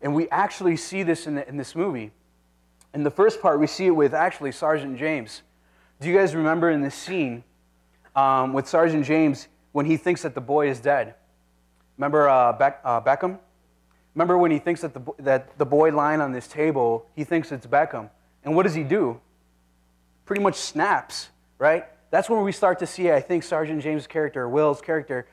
And we actually see this in this movie. In the first part, we see it with actually Sergeant James. Do you guys remember in this scene with Sergeant James when he thinks that the boy is dead? Remember Beckham? Remember when he thinks that the boy lying on this table, he thinks it's Beckham. And what does he do? Pretty much snaps, right? That's when we start to see, I think, Sergeant James' character, Will's character,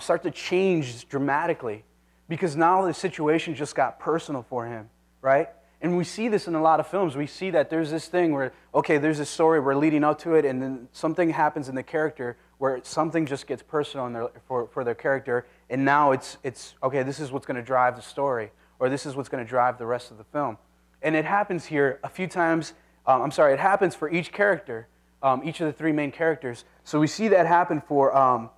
start to change dramatically. Because now the situation just got personal for him, right? And we see this in a lot of films. We see that there's this thing where, okay, there's this story, we're leading up to it, and then something happens in the character where something just gets personal for their character, and now it's okay, this is what's going to drive the story, or this is what's going to drive the rest of the film. And it happens here a few times, it happens for each character, each of the three main characters. So we see that happen for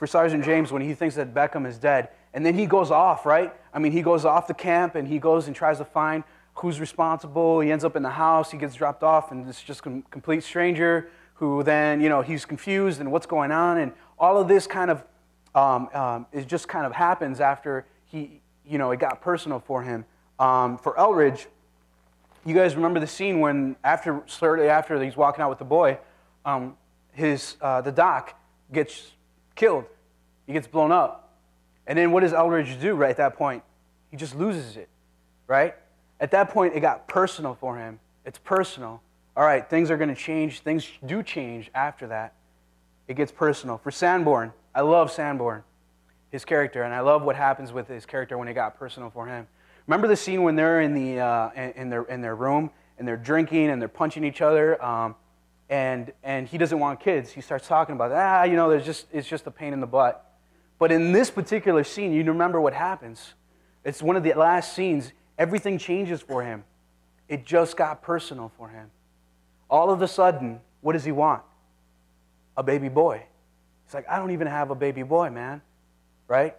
Sergeant James when he thinks that Beckham is dead. And then he goes off, right? I mean, he goes off the camp, and he goes and tries to find who's responsible. He ends up in the house. He gets dropped off, and it's just a complete stranger who then, he's confused and what's going on. And all of this kind of, it just kind of happens after he, it got personal for him. For Eldridge, you guys remember the scene when shortly after he's walking out with the boy, the doc gets killed. He gets blown up. And then what does Eldridge do right at that point? He just loses it, right? At that point, it got personal for him. It's personal. All right, things are going to change. Things do change after that. It gets personal. For Sanborn, I love Sanborn, his character, and I love what happens with his character when it got personal for him. Remember the scene when they're in their room and they're drinking and they're punching each other, and he doesn't want kids. He starts talking about it's just a pain in the butt. But in this particular scene, you remember what happens. It's one of the last scenes. Everything changes for him. It just got personal for him. All of a sudden, what does he want? A baby boy. He's like, I don't even have a baby boy, man. Right?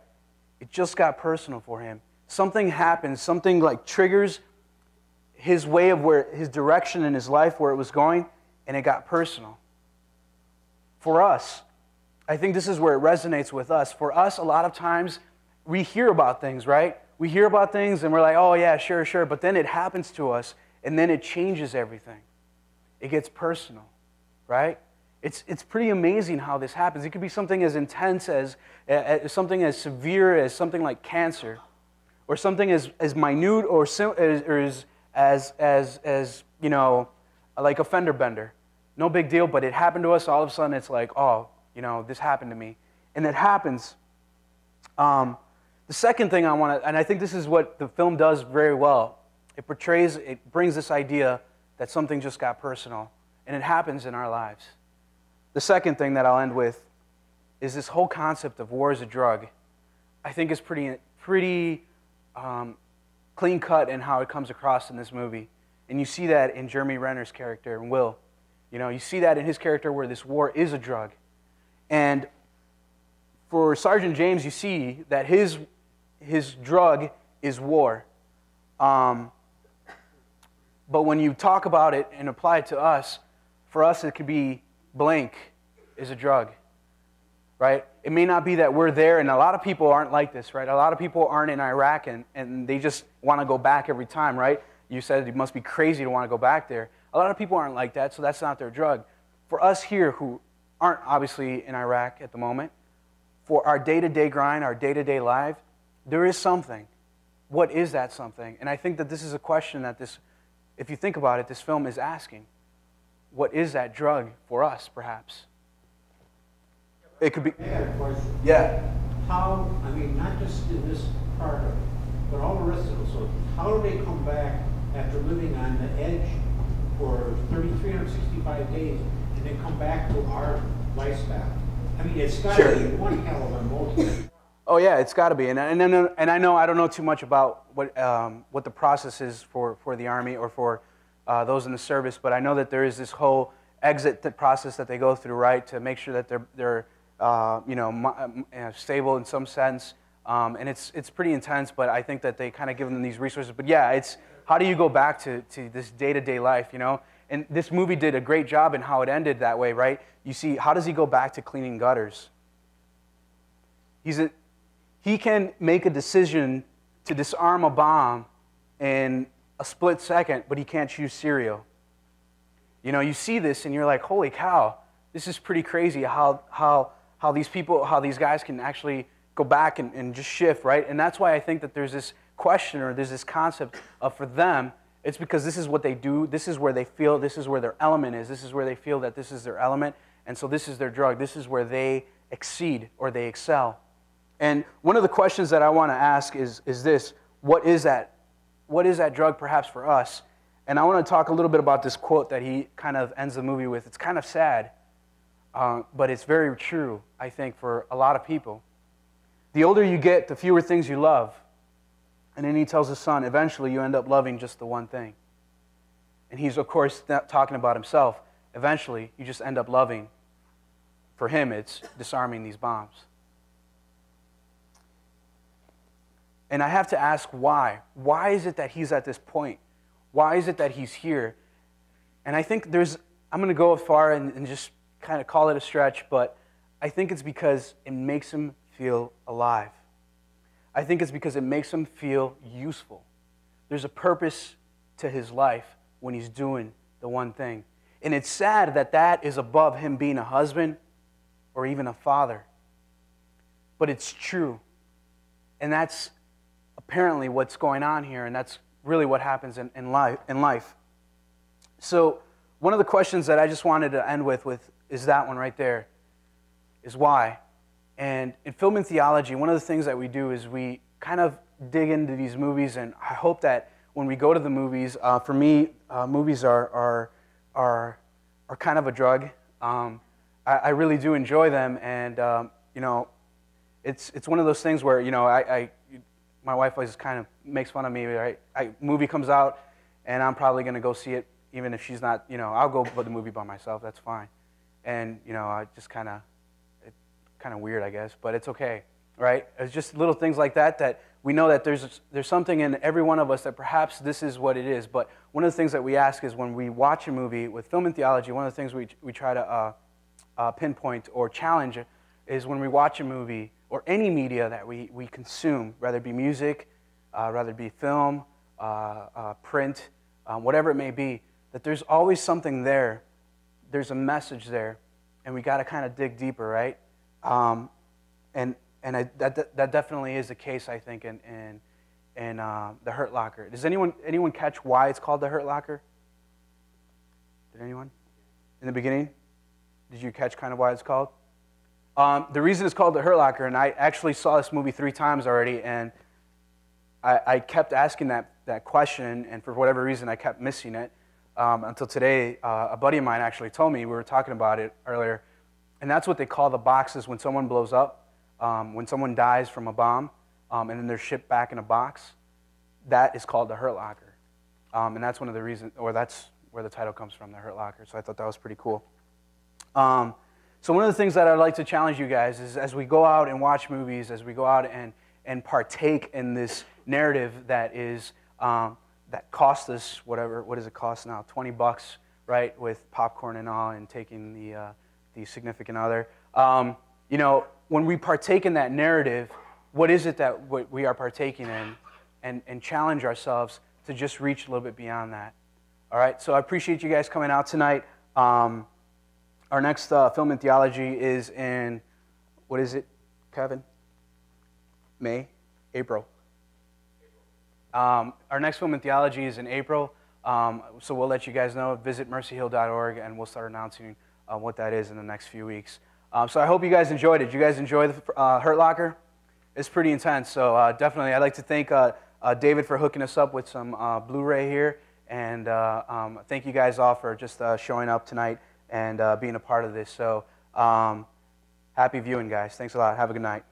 It just got personal for him. Something happens. Something like triggers his way of his direction in his life, where it was going, and it got personal. For us, I think this is where it resonates with us. For us, a lot of times, we hear about things, right? We hear about things, and we're like, oh, yeah, sure, sure. But then it happens to us, and then it changes everything. It gets personal, right? It's pretty amazing how this happens. It could be something as intense as something as severe as something like cancer, or something as minute or as like a fender bender. No big deal, but it happened to us. All of a sudden, it's like, oh, this happened to me. And it happens. The second thing I want to, and I think this is what the film does very well, it brings this idea that something just got personal, and it happens in our lives. The second thing that I'll end with is this whole concept of war as a drug. I think is pretty clean cut in how it comes across in this movie. And you see that in Jeremy Renner's character, and Will. You see that in his character where this war is a drug. And for Sergeant James, you see that his drug is war. But when you talk about it and apply it to us, for us it could be blank is a drug, right? It may not be that we're there, and a lot of people aren't like this, right? A lot of people aren't in Iraq, and they just want to go back every time, right? You said it must be crazy to want to go back there. A lot of people aren't like that, so that's not their drug. For us here who aren't obviously in Iraq at the moment, for our day-to-day grind, our day-to-day life, there is something. What is that something? And I think that this is a question that if you think about it, this film is asking. What is that drug for us, perhaps? It could be... I got a question. Yeah. How, not just in this part of it, but all the rest of it, so how do they come back after living on the edge for 365 days and then come back to our lifestyle? It's got to be one hell of an emotion. Oh yeah, it's got to be, and I know I don't know too much about what the process is for the Army or for those in the service, but I know that there is this whole exit process that they go through, right, to make sure that they're stable in some sense, and it's pretty intense. But I think that they kind of give them these resources. But yeah, it's how do you go back to this day-to-day life, And this movie did a great job in how it ended that way, right? You see, how does he go back to cleaning gutters? He can make a decision to disarm a bomb in a split second, but he can't choose cereal. You know, you see this and you're like, holy cow, this is pretty crazy how these people, how these guys can actually go back and just shift, right? And that's why I think that there's this question, or there's this concept of, for them, it's because this is what they do, this is where they feel, this is where their element is, this is where they feel that this is their element, and so this is their drug, this is where they exceed or they excel. And one of the questions that I want to ask is this: what is that? What is that drug perhaps for us? And I want to talk a little bit about this quote that he kind of ends the movie with. It's kind of sad, but it's very true, I think, for a lot of people. The older you get, the fewer things you love. And then he tells his son, eventually you end up loving just the one thing. And he's, of course, not talking about himself. Eventually, you just end up loving. For him, it's disarming these bombs. And I have to ask why. Why is it that he's at this point? Why is it that he's here? And I think I'm going to go far and just kind of call it a stretch, but I think it's because it makes him feel alive. I think it's because it makes him feel useful. There's a purpose to his life when he's doing the one thing. And it's sad that that is above him being a husband or even a father. But it's true. And that's apparently what's going on here, and that's really what happens in life. So one of the questions that I just wanted to end with is that one right there, is why. And in film and theology, one of the things that we do is we kind of dig into these movies, and I hope that when we go to the movies, for me, movies are kind of a drug. I really do enjoy them, and you know, it's one of those things where, you know, my wife always kind of makes fun of me, right? Movie comes out, and I'm probably going to go see it, even if she's not, you know, I'll go to the movie by myself, that's fine. And, you know, I just kind of weird, I guess, but it's okay, right? It's just little things like that we know that there's something in every one of us that perhaps this is what it is. But one of the things that we ask is, when we watch a movie with film and theology, one of the things we try to pinpoint or challenge is, when we watch a movie or any media that we consume, whether it be music, whether it be film, print, whatever it may be, that there's always something there. There's a message there, and we got to kind of dig deeper, right? That definitely is the case, I think, in The Hurt Locker. Does anyone catch why it's called The Hurt Locker? Did anyone? In the beginning? Did you catch kind of why it's called? The reason it's called The Hurt Locker, and I actually saw this movie 3 times already, and I kept asking that question, and for whatever reason I kept missing it until today. A buddy of mine actually told me, we were talking about it earlier, and that's what they call the boxes when someone blows up, when someone dies from a bomb, and then they're shipped back in a box. That is called The Hurt Locker, and that's one of the reasons, or that's where the title comes from, The Hurt Locker. So I thought that was pretty cool. So one of the things that I'd like to challenge you guys is, as we go out and watch movies, as we go out and partake in this narrative that is that cost us what does it cost now? $20, right, with popcorn and all, and taking the significant other. You know, when we partake in that narrative, what is it that we are partaking in, and challenge ourselves to just reach a little bit beyond that. All right, so I appreciate you guys coming out tonight. Our next film and theology is in, what is it, Kevin? April. Our next film and theology is in April, so we'll let you guys know. Visit mercyhill.org, and we'll start announcing what that is in the next few weeks. So I hope you guys enjoyed it. Did you guys enjoy the Hurt Locker? It's pretty intense, so definitely I'd like to thank David for hooking us up with some Blu-ray here, and thank you guys all for just showing up tonight and being a part of this. So happy viewing, guys. Thanks a lot. Have a good night.